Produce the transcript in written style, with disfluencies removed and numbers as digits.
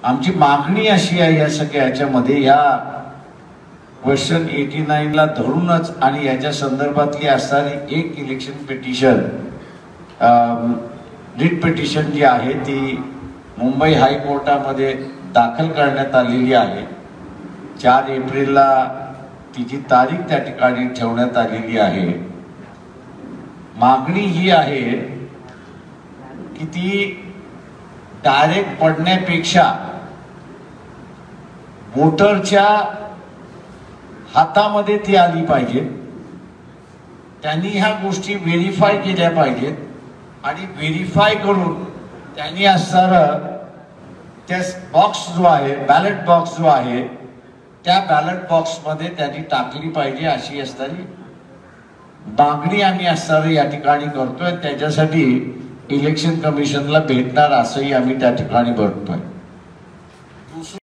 आमची मागणी अशी आहे या सगळ्या याच्यामध्ये या क्वेश्चन 89 ला धरूनच आणि याच्या संदर्भातली असणारी एक इलेक्शन पिटिशन रिट पिटिशन जी आहे ती मुंबई हायकोर्टामध्ये दाखल करण्यात आलेली आहे। 4 एप्रिलला तिची तारीख त्या ठिकाणी ठेवण्यात आलेली आहे। मागणी ही आहे की ती डायरेक्ट पडण्यापेक्षा वोटरच्या हातामध्ये ती आली पाहिजे। त्यांनी ह्या गोष्टी व्हेरीफाय केल्या पाहिजेत आणि व्हेरीफाय करून त्यांनी असणारं त्या बॉक्स जो आहे बॅलेट बॉक्स जो आहे त्या बॅलेट बॉक्समध्ये त्यांनी टाकली पाहिजे अशी असणारी मागणी आम्ही असणारी या ठिकाणी करतोय। त्याच्यासाठी इलेक्शन कमिशनला भेटणार असंही आम्ही त्या ठिकाणी बघतोय।